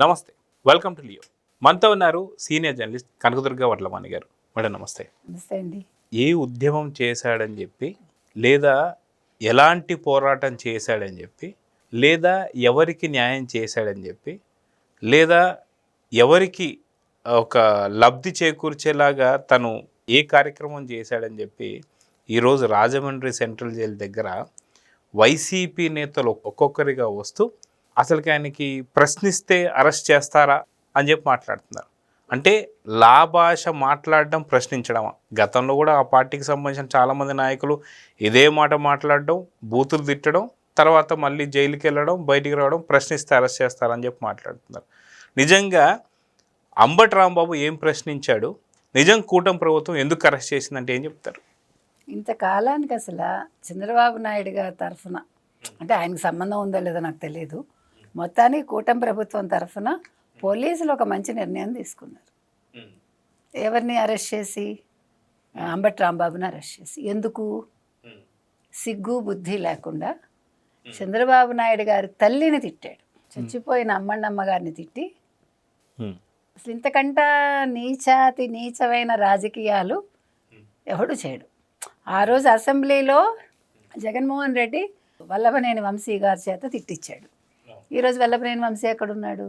నమస్తే, welcome to Leo. మనతో ఉన్నారు సీనియర్ జర్నలిస్ట్ కనకదుర్గ వడ్లమాని గారు. మేడం నమస్తే. నమస్తే అండి. ఏ ఉద్యమం చేశాడని చెప్పి, లేదా ఎలాంటి పోరాటం చేశాడని చెప్పి, లేదా ఎవరికి న్యాయం చేశాడని చెప్పి, లేదా ఎవరికి ఒక లబ్ధి చేకూర్చేలాగా తను ఏ కార్యక్రమం చేశాడని చెప్పి ఈరోజు రాజమండ్రి సెంట్రల్ జైలు దగ్గర వైసీపీ నేతలు ఒక్కొక్కరిగా వస్తూ అసలుకి ఆయనకి ప్రశ్నిస్తే అరెస్ట్ చేస్తారా అని చెప్పి మాట్లాడుతున్నారు. అంటే లాభాష మాట్లాడడం, ప్రశ్నించడం. గతంలో కూడా ఆ పార్టీకి సంబంధించిన చాలామంది నాయకులు ఇదే మాట మాట్లాడడం, బూతులు తిట్టడం, తర్వాత మళ్ళీ జైలుకి వెళ్ళడం, బయటికి రావడం, ప్రశ్నిస్తే అరెస్ట్ చేస్తారని చెప్పి మాట్లాడుతున్నారు. నిజంగా అంబటి రాంబాబు ఏం ప్రశ్నించాడు, నిజం కూటమి ప్రభుత్వం ఎందుకు అరెస్ట్ చేసిందంటే ఏం చెప్తారు? ఇంతకాలానికి అసలు చంద్రబాబు నాయుడు గారి తరఫున, అంటే ఆయనకు సంబంధం ఉందో లేదో నాకు తెలియదు, మొత్తానికి కూటమి ప్రభుత్వం తరఫున పోలీసులు ఒక మంచి నిర్ణయం తీసుకున్నారు. ఎవరిని అరెస్ట్ చేసి? అంబటి రాంబాబుని అరెస్ట్ చేసి. ఎందుకు? సిగ్గు బుద్ధి లేకుండా చంద్రబాబు నాయుడు గారి తల్లిని తిట్టాడు, చచ్చిపోయిన అమ్మಣ್ಣమ్మ గారిని తిట్టి. అసలు ఇంతకంట నీచమైన రాజకీయాలు ఎవడు చేయడు. ఆ రోజు అసెంబ్లీలో జగన్మోహన్ రెడ్డి వల్లభనేని వంశీ గారి చేత తిట్టించాడు. ఈరోజు వల్లభనేని వంశీ ఎక్కడున్నాడు?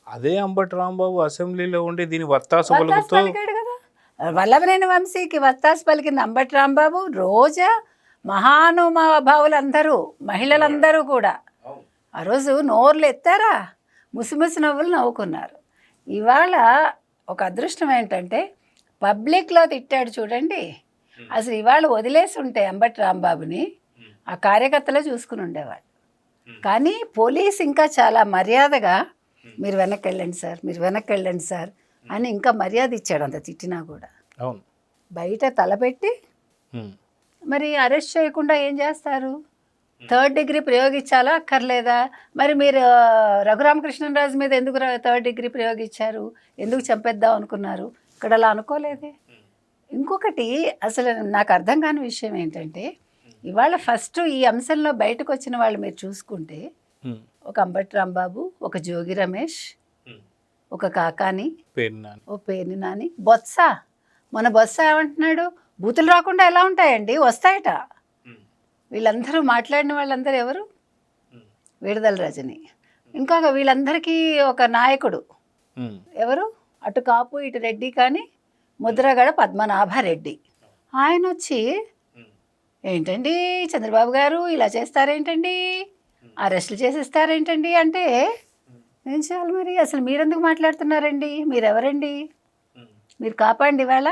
అదే అంబటి రాంబాబు అసెంబ్లీలో ఉండి దీని వత్తాసు పలికాడు కదా. వల్లభనేని వంశీకి వత్తాసు పలికింది అంబటి రాంబాబు. రోజా, మహానుభావులందరూ, మహిళలందరూ కూడా ఆ రోజు నోర్లు ఎత్తారా, ముసిముసి నవ్వులు నవ్వుకున్నారు. ఇవాళ ఒక అదృష్టం ఏంటంటే పబ్లిక్లో తిట్టాడు చూడండి. అసలు ఇవాళ వదిలేసి ఉంటే అంబటి రాంబాబుని ఆ కార్యకర్తలే చూసుకుని ఉండేవాడు. కానీ పోలీస్ ఇంకా చాలా మర్యాదగా మీరు వెనక్కి వెళ్ళండి సార్, మీరు వెనక్కి వెళ్ళండి సార్ అని ఇంకా మర్యాద ఇచ్చాడు. అంత తిట్టినా కూడా బయట తలపెట్టి మరి అరెస్ట్ చేయకుండా ఏం చేస్తారు? 3rd డిగ్రీ ప్రయోగించాలా అక్కర్లేదా? మరి మీరు రఘురామకృష్ణరాజు మీద ఎందుకు 3rd డిగ్రీ ప్రయోగించారు? ఎందుకు చంపేద్దాం అనుకున్నారు? ఇక్కడ అలా అనుకోలేదే. ఇంకొకటి అసలు నాకు అర్థం కాని విషయం ఏంటంటే, ఇవాళ ఫస్ట్ ఈ అంశంలో బయటకు వచ్చిన వాళ్ళు మీరు చూసుకుంటే, ఒక అంబటి రాంబాబు, ఒక జోగి రమేష్, ఒక కాకాని, ఓ పేర్ని నాని, బొత్స. మన బొత్స ఏమంటున్నాడు? బూతులు రాకుండా ఎలా ఉంటాయండి, వస్తాయట. వీళ్ళందరూ మాట్లాడిన వాళ్ళందరూ ఎవరు? విడుదల రజని. ఇంకా వీళ్ళందరికీ ఒక నాయకుడు ఎవరు? అటు కాపు ఇటు రెడ్డి, కానీ ముద్రగడ పద్మనాభరెడ్డి. ఆయన వచ్చి ఏంటండి చంద్రబాబు గారు ఇలా చేస్తారేంటండి, అరెస్టులు చేసేస్తారేంటండి అంటే ఏం చేయాలి మరి? అసలు మీరెందుకు మాట్లాడుతున్నారండి? మీరెవరండి? మీరు కాపాడండి. ఇవాళ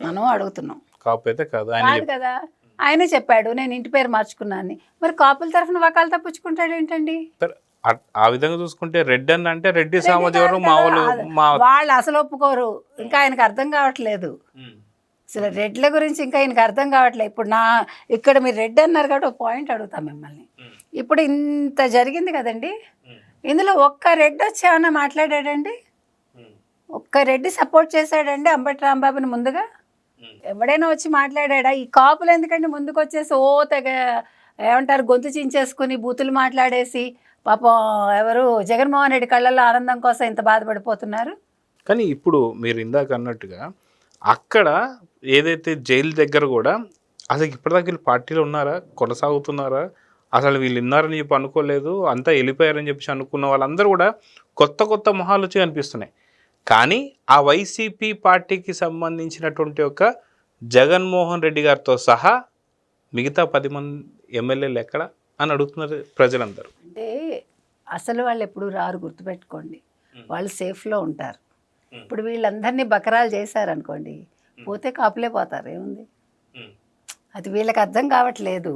మనం అడుగుతున్నాం. కాదు కదా. ఆయనే చెప్పాడు నేను ఇంటి పేరు మార్చుకున్నాను. మరి కాపుల తరఫున వకాలు తప్పించుకుంటాడు ఏంటండి? ఆ విధంగా చూసుకుంటే రెడ్డి అని అంటే రెడ్డి సామాజిక వాళ్ళు అసలు ఒప్పుకోరు. ఇంకా ఆయనకు అర్థం కావట్లేదు అసలు రెడ్ల గురించి. ఇంకా ఆయనకు అర్థం కావట్లేదు. ఇప్పుడు ఇక్కడ మీరు రెడ్డి అన్నారు కాబట్టి ఒక పాయింట్ అడుగుతాం మిమ్మల్ని. ఇప్పుడు ఇంత జరిగింది కదండి, ఇందులో ఒక్క రెడ్డి వచ్చి ఏమన్నా మాట్లాడాడండి? ఒక్క రెడ్డి సపోర్ట్ చేశాడండి అంబటి రాంబాబుని? ముందుగా ఎవడైనా వచ్చి మాట్లాడా? ఈ కాపులు ఎందుకంటే ముందుకు వచ్చేసి ఓ తెగ ఏమంటారు, గొంతు చించేసుకుని బూతులు మాట్లాడేసి పాపం ఎవరు జగన్మోహన్ రెడ్డి కళ్ళల్లో ఆనందం కోసం ఇంత బాధపడిపోతున్నారు. కానీ ఇప్పుడు మీరు ఇందాక అన్నట్టుగా అక్కడ ఏదైతే జైలు దగ్గర కూడా అసలు ఇప్పటిదాకా వీళ్ళు పార్టీలో ఉన్నారా, కొనసాగుతున్నారా, అసలు వీళ్ళు ఉన్నారని చెప్పి అనుకోలేదు, అంతా వెళ్ళిపోయారని చెప్పి అనుకున్న వాళ్ళందరూ కూడా కొత్త మొహాలు వచ్చి కనిపిస్తున్నాయి. కానీ ఆ వైసీపీ పార్టీకి సంబంధించినటువంటి ఒక జగన్మోహన్ రెడ్డి గారితో సహా మిగతా 10 మంది ఎమ్మెల్యేలు ఎక్కడ అని అడుగుతున్నారు ప్రజలందరూ. అంటే అసలు వాళ్ళు ఎప్పుడు రారు, గుర్తుపెట్టుకోండి. వాళ్ళు సేఫ్లో ఉంటారు. ఇప్పుడు వీళ్ళందరినీ బకరాలు చేశారనుకోండి, పోతే కాపులే పోతారు. ఏముంది? అది వీళ్ళకి అర్థం కావట్లేదు.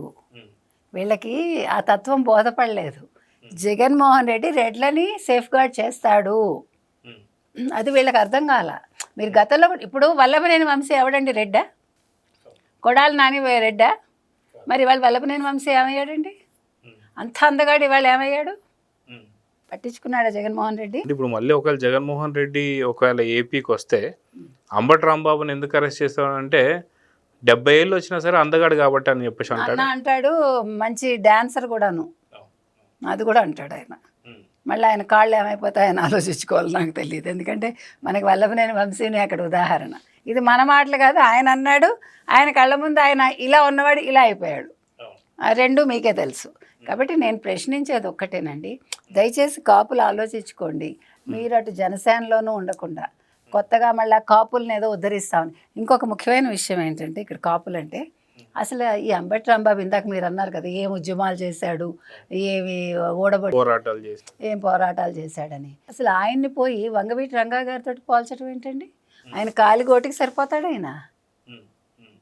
వీళ్ళకి ఆ తత్వం బోధపడలేదు. జగన్మోహన్ రెడ్డి రెడ్లని సేఫ్ గార్డ్ చేస్తాడు, అది వీళ్ళకి అర్థం కాల. మీరు గతంలో ఇప్పుడు వల్లభనేని వంశీ ఎవడండి? రెడ్డా? కొడాలి నాని రెడ్డా? మరి వాళ్ళు వల్లభనేని వంశీ ఏమయ్యాడండి? అంత అందగాడు ఇవాళ ఏమయ్యాడు? పట్టించుకున్నాడా జగన్మోహన్ రెడ్డి? ఇప్పుడు మళ్ళీ ఒకవేళ జగన్మోహన్ రెడ్డి ఒకవేళ ఏపీకి వస్తే అంబటి రాంబాబుని ఎందుకు అరెస్ట్ చేస్తాడంటే 70 ఏళ్ళు వచ్చినా సరే అందగాడు కాబట్టి అని చెప్పేసి అంటాడు. మంచి డాన్సర్ కూడాను, అది కూడా అంటాడు ఆయన. మళ్ళీ ఆయన కాళ్ళు ఏమైపోతాయని ఆలోచించుకోవాలి, నాకు తెలియదు. ఎందుకంటే మనకి వల్లభనేని వంశీని అక్కడ ఉదాహరణ. ఇది మన మాటలు కాదు, ఆయన అన్నాడు. ఆయన కళ్ళ ముందు ఆయన ఇలా ఉన్నవాడు ఇలా అయిపోయాడు. ఆ రెండు మీకే తెలుసు. కాబట్టి నేను ప్రశ్నించేది ఒక్కటేనండి, దయచేసి కాపులు ఆలోచించుకోండి. మీరు అటు జనసేనలోనూ ఉండకుండా కొత్తగా మళ్ళీ కాపుల్ని ఏదో ఉద్ధరిస్తామని. ఇంకొక ముఖ్యమైన విషయం ఏంటంటే, ఇక్కడ కాపులంటే అసలు ఈ అంబటి రాంబాబు ఇందాక మీరు అన్నారు కదా, ఏం ఉద్యమాలు చేశాడు, ఏమి ఏం పోరాటాలు చేశాడని. అసలు ఆయన్ని పోయి వంగవీటి రంగా గారితో పోల్చడం ఏంటండి? ఆయన కాలిగోటికి సరిపోతాడు ఆయన.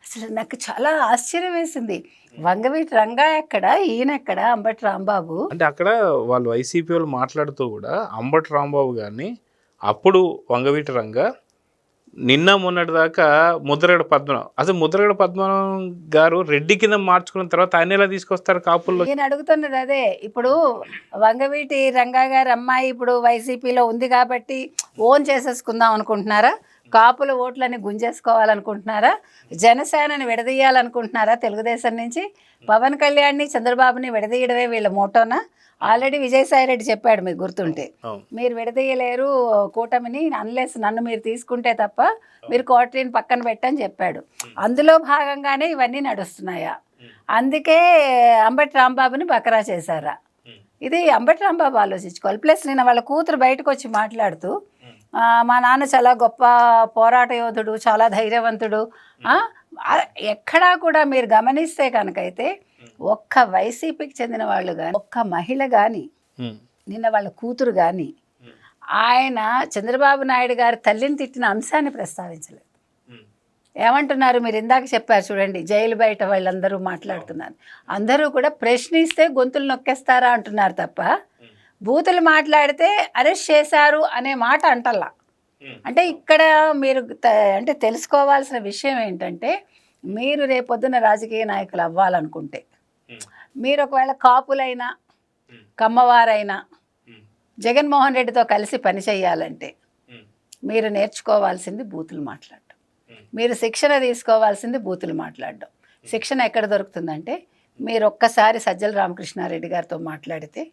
అసలు నాకు చాలా ఆశ్చర్యం వేసింది. వంగవీటి రంగా ఎక్కడ, ఈయన ఎక్కడ, అంబటి రాంబాబు అంటే అక్కడ వాళ్ళు వైసీపీ వాళ్ళు మాట్లాడుతూ కూడా అంబటి రాంబాబు గారిని అప్పుడు వంగవీటి రంగా, నిన్న మొన్నటి దాకా ముద్రగడ పద్మనాభం, అసలు ముద్రగడ పద్మనాభం గారు రెడ్డి కింద మార్చుకున్న తర్వాత ఆయన ఎలా తీసుకొస్తారు కాపుల్లో? నేను అడుగుతున్నది అదే. ఇప్పుడు వంగవీటి రంగా గారి అమ్మాయి ఇప్పుడు వైసీపీలో ఉంది కాబట్టి ఓన్ చేసేసుకుందాం అనుకుంటున్నారా? కాపుల ఓట్లని గుంజేసుకోవాలనుకుంటున్నారా? జనసేనని విడదీయాలనుకుంటున్నారా? తెలుగుదేశం నుంచి పవన్ కళ్యాణ్ని చంద్రబాబుని విడదీయడమే వీళ్ళ మోటోనా? ఆల్రెడీ విజయసాయిరెడ్డి చెప్పాడు, మీకు గుర్తుంటే, మీరు విడదీయలేరు కూటమిని అన్లెస్ నన్ను మీరు తీసుకుంటే తప్ప మీరు కోటరీని పక్కన పెట్టని చెప్పాడు. అందులో భాగంగానే ఇవన్నీ నడుస్తున్నాయా? అందుకే అంబటి రాంబాబుని బకరా చేశారా? ఇది అంబటి రాంబాబు ఆలోచించుకోవాలి. ప్లస్ నేను వాళ్ళ కూతురు బయటకు వచ్చి మాట్లాడుతూ, మా నాన్న చాలా గొప్ప పోరాట యోధుడు, చాలా ధైర్యవంతుడు. ఎక్కడా కూడా మీరు గమనిస్తే కనుకైతే ఒక్క వైసీపీకి చెందిన వాళ్ళు కానీ, ఒక్క మహిళ కానీ, నిన్న వాళ్ళ కూతురు కానీ ఆయన చంద్రబాబు నాయుడు గారి తల్లిని తిట్టిన అంశాన్ని ప్రస్తావించలేదు. ఏమంటున్నారు? మీరు ఇందాక చెప్పారు చూడండి, జైలు బయట వాళ్ళందరూ మాట్లాడుతున్నారు. అందరూ కూడా ప్రశ్నిస్తే గొంతులు నొక్కేస్తారా అంటున్నారు తప్ప బూతులు మాట్లాడితే అరెస్ట్ చేశారు అనే మాట అంటల్లా. అంటే ఇక్కడ మీరు అంటే తెలుసుకోవాల్సిన విషయం ఏంటంటే, మీరు రేపొద్దున రాజకీయ నాయకులు అవ్వాలనుకుంటే, మీరు ఒకవేళ కాపులైనా కమ్మవారైనా జగన్మోహన్ రెడ్డితో కలిసి పని చేయాలంటే మీరు నేర్చుకోవాల్సింది బూతులు మాట్లాడడం. మీరు శిక్షణ తీసుకోవాల్సింది బూతులు మాట్లాడడం. శిక్షణ ఎక్కడ దొరుకుతుందంటే, మీరు ఒక్కసారి సజ్జల రామకృష్ణారెడ్డి గారితో మాట్లాడితే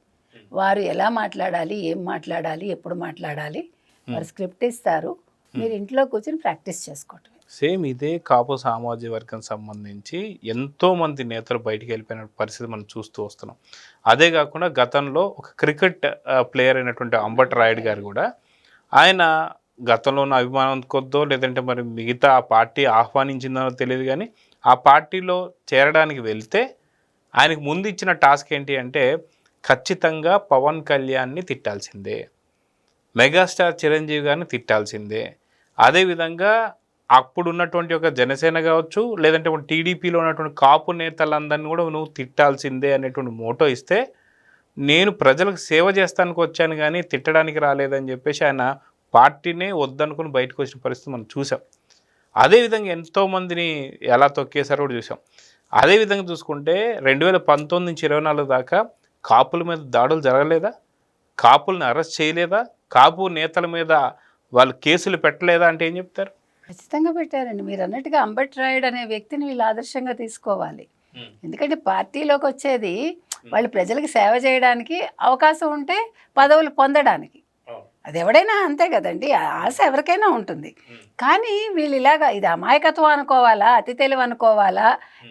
వారు ఎలా మాట్లాడాలి, ఏం మాట్లాడాలి, ఎప్పుడు మాట్లాడాలి, వారు స్క్రిప్ట్ ఇస్తారు. మీరు ఇంట్లో కూర్చొని ప్రాక్టీస్ చేసుకోవటం. సేమ్ ఇదే కాపు సామాజిక వర్గం సంబంధించి ఎంతోమంది నేతలు బయటికి వెళ్ళిపోయిన పరిస్థితి మనం చూస్తూ వస్తున్నాం. అదే కాకుండా గతంలో ఒక క్రికెట్ ప్లేయర్ అయినటువంటి అంబటి రాయుడు గారు కూడా, ఆయన గతంలో ఉన్న అభిమానం కొద్దో లేదంటే మరి మిగతా ఆ పార్టీ ఆహ్వానించిందో తెలియదు కానీ, ఆ పార్టీలో చేరడానికి వెళ్తే ఆయనకు ముందు ఇచ్చిన టాస్క్ ఏంటి అంటే, ఖచ్చితంగా పవన్ కళ్యాణ్ని తిట్టాల్సిందే, మెగాస్టార్ చిరంజీవి గారిని తిట్టాల్సిందే, అదేవిధంగా అప్పుడు ఉన్నటువంటి ఒక జనసేన కావచ్చు లేదంటే టీడీపీలో ఉన్నటువంటి కాపు నేతలందరినీ కూడా నువ్వు తిట్టాల్సిందే అనేటువంటి మోటో ఇస్తే, నేను ప్రజలకు సేవ చేస్తానికి వచ్చాను కానీ తిట్టడానికి రాలేదని చెప్పేసి ఆయన పార్టీనే వద్దనుకుని బయటకు వచ్చిన పరిస్థితి మనం చూసాం. అదేవిధంగా ఎంతోమందిని ఎలా తొక్కేశారో కూడా చూసాం. అదేవిధంగా చూసుకుంటే 2019 నుంచి 24 దాకా కాపుల మీద దాడులు జరగలేదా? కాపుల్ని అరెస్ట్ చేయలేదా? కాపు నేతల మీద వాళ్ళు కేసులు పెట్టలేదా అంటే ఏం చెప్తారు? ఖచ్చితంగా పెట్టారండి. మీరు అన్నట్టుగా అంబటి రాయుడు అనే వ్యక్తిని వీళ్ళు ఆదర్శంగా తీసుకోవాలి. ఎందుకంటే పార్టీలోకి వచ్చేది వాళ్ళు ప్రజలకు సేవ చేయడానికి, అవకాశం ఉంటే పదవులు పొందడానికి. అది ఎవడైనా అంతే కదండి, ఆశ ఎవరికైనా ఉంటుంది. కానీ వీళ్ళు ఇలాగా ఇది అమాయకత్వం అనుకోవాలా, అతి తెలివి అనుకోవాలా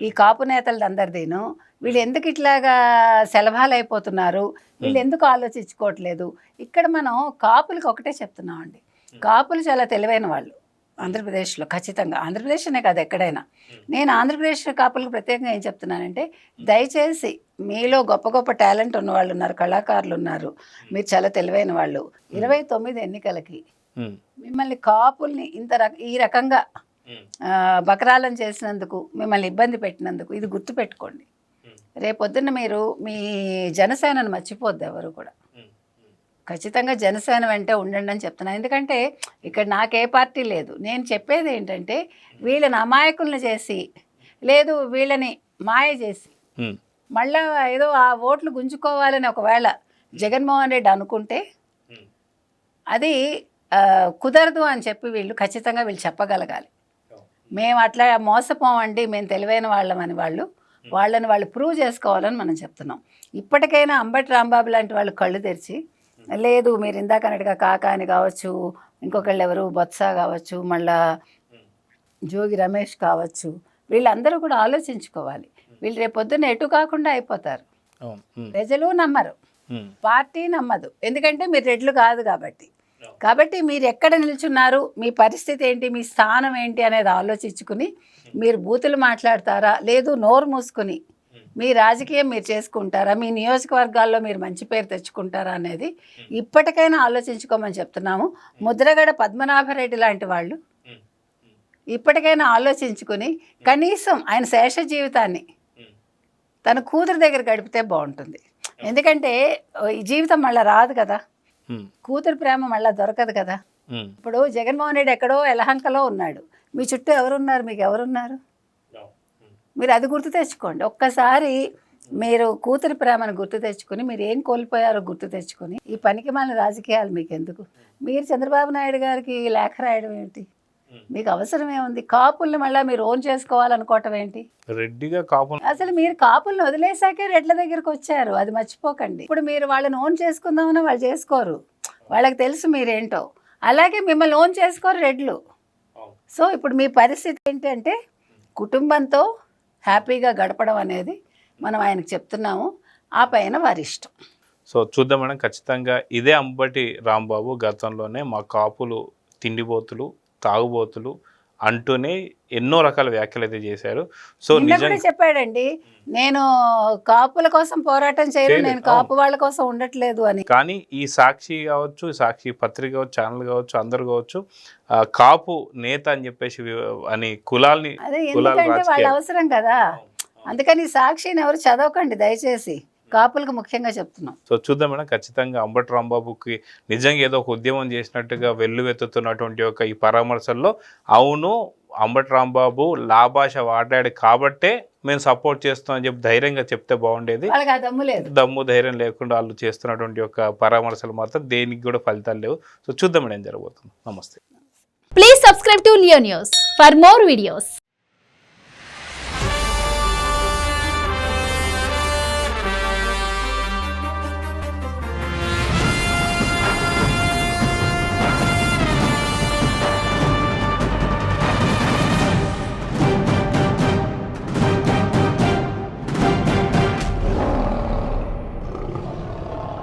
ఈ కాపు నేతలది అందరిదీను? వీళ్ళు ఎందుకు ఇట్లాగా సెలభాలు అయిపోతున్నారు, వీళ్ళు ఎందుకు ఆలోచించుకోవట్లేదు? ఇక్కడ మనం కాపులకు ఒకటే చెప్తున్నామండి, కాపులు చాలా తెలివైన వాళ్ళు ఆంధ్రప్రదేశ్లో. ఖచ్చితంగా ఆంధ్రప్రదేశ్నే కాదు ఎక్కడైనా. నేను ఆంధ్రప్రదేశ్ కాపులకు ప్రత్యేకంగా ఏం చెప్తున్నానంటే, దయచేసి మీలో గొప్ప గొప్ప టాలెంట్ ఉన్న వాళ్ళు ఉన్నారు, కళాకారులు ఉన్నారు, మీరు చాలా తెలివైన వాళ్ళు. 29 ఎన్నికలకి మిమ్మల్ని కాపుల్ని ఈ రకంగా బకరాలను చేసినందుకు, మిమ్మల్ని ఇబ్బంది పెట్టినందుకు ఇది గుర్తుపెట్టుకోండి. రేపొద్దున్న మీరు మీ జనసేనను మర్చిపోద్దు ఎవరు కూడా. ఖచ్చితంగా జనసేన వెంటే ఉండండి అని చెప్తున్నాను. ఎందుకంటే ఇక్కడ నాకే పార్టీ లేదు. నేను చెప్పేది ఏంటంటే, వీళ్ళని అమాయకులను చేసి, లేదు వీళ్ళని మాయ చేసి, మళ్ళా ఏదో ఆ ఓట్లు గుంజుకోవాలని ఒకవేళ జగన్మోహన్ రెడ్డి అనుకుంటే అది కుదరదు అని చెప్పి వీళ్ళు ఖచ్చితంగా చెప్పగలగాలి. మేము అట్లా మోసపోమండి, మేము తెలివైన వాళ్ళమని వాళ్ళని వాళ్ళు ప్రూవ్ చేసుకోవాలని మనం చెప్తున్నాం. ఇప్పటికైనా అంబటి రాంబాబు లాంటి వాళ్ళు కళ్ళు తెరిచి లేదు మీరు ఇందాక అన్నట్టుగా కాకా అని కావచ్చు, ఇంకొకళ్ళు ఎవరు బొత్స కావచ్చు, మళ్ళా జోగి రమేష్ కావచ్చు, వీళ్ళందరూ కూడా ఆలోచించుకోవాలి. వీళ్ళు రేపు పొద్దున్న ఎటు కాకుండా అయిపోతారు. ప్రజలు నమ్మరు, పార్టీ నమ్మదు, ఎందుకంటే మీరు రెడ్లు కాదు కాబట్టి. కాబట్టి మీరు ఎక్కడ నిల్చున్నారు, మీ పరిస్థితి ఏంటి, మీ స్థానం ఏంటి అనేది ఆలోచించుకుని మీరు బూతులు మాట్లాడతారా, లేదు నోరు మూసుకుని మీ రాజకీయం మీరు చేసుకుంటారా, మీ నియోజకవర్గాల్లో మీరు మంచి పేరు తెచ్చుకుంటారా అనేది ఇప్పటికైనా ఆలోచించుకోమని చెప్తున్నాము. ముద్రగడ పద్మనాభరెడ్డి లాంటి వాళ్ళు ఇప్పటికైనా ఆలోచించుకుని కనీసం ఆయన శేష జీవితాన్ని తన కూతురు దగ్గర గడిపితే బాగుంటుంది. ఎందుకంటే ఈ జీవితం మళ్ళీ రాదు కదా, కూతురు ప్రేమ మళ్ళీ దొరకదు కదా. ఇప్పుడు జగన్మోహన్ రెడ్డి ఎక్కడో ఎలహంకలో ఉన్నాడు, మీ చుట్టూ ఎవరున్నారు, మీకు ఎవరున్నారు? మీరు అది గుర్తు తెచ్చుకోండి. ఒక్కసారి మీరు కూతురి ప్రేమను గుర్తు తెచ్చుకొని మీరు ఏం కోల్పోయారో గుర్తు తెచ్చుకొని ఈ పనికి మన రాజకీయాలు మీకు ఎందుకు? మీరు చంద్రబాబు నాయుడు గారికి లేఖ రాయడం ఏంటి? మీకు అవసరం ఏముంది? కాపుల్ని మళ్ళీ మీరు ఓన్ చేసుకోవాలనుకోవటం ఏంటి? రెడ్డిగా కాపు అసలు మీరు కాపుల్ని వదిలేసాకే రెడ్ల దగ్గరికి వచ్చారు, అది మర్చిపోకండి. ఇప్పుడు మీరు వాళ్ళని ఓన్ చేసుకుందామని వాళ్ళు చేసుకోరు, వాళ్ళకి తెలుసు మీరేంటో. అలాగే మిమ్మల్ని ఓన్ చేసుకోరు రెడ్లు. సో ఇప్పుడు మీ పరిస్థితి ఏంటంటే కుటుంబంతో హ్యాపీగా గడపడం అనేది మనం ఆయనకు చెప్తున్నాము, ఆ పైన వారి ఇష్టం. సో చూద్దాం మేడం, ఖచ్చితంగా ఇదే అంబటి రాంబాబు గతంలోనే మా కాపులు తిండిపోతులు, తాగుబోతులు అంటూనే ఎన్నో రకాల వ్యాఖ్యలు అయితే చేశారు. సో నిజంగా చెప్పాడండి, నేను కాపుల కోసం పోరాటం చేయను, నేను కాపు వాళ్ళ కోసం ఉండట్లేదు అని. కానీ ఈ సాక్షి కావచ్చు, సాక్షి పత్రిక కావచ్చు, ఛానల్ కావచ్చు, అందరు కావచ్చు కాపు నేత అని చెప్పేసి అని కులాల్ని వాళ్ళ అవసరం కదా, అందుకని సాక్షిని ఎవరు చదవకండి దయచేసి, కాపులకు ముఖ్యంగా చెప్తున్నాం. సో చూద్దాం మేడం, ఖచ్చితంగా అంబటి రాంబాబుకి నిజంగా ఏదో ఒక ఉద్యమం చేసినట్టుగా వెల్లువెత్తుతున్నటువంటి ఒక ఈ పరామర్శల్లో అవును అంబటి రాంబాబు లాభాష వాడాడు కాబట్టే మేము సపోర్ట్ చేస్తాం అని చెప్పి ధైర్యంగా చెప్తే బాగుండేది. దమ్ము ధైర్యం లేకుండా వాళ్ళు చేస్తున్నటువంటి ఒక పరామర్శలు మాత్రం దేనికి కూడా ఫలితాలు లేవు. సో చూద్దాం మేడం ఏం జరగబోతుంది. నమస్తే. Please subscribe to Leo news for more videos.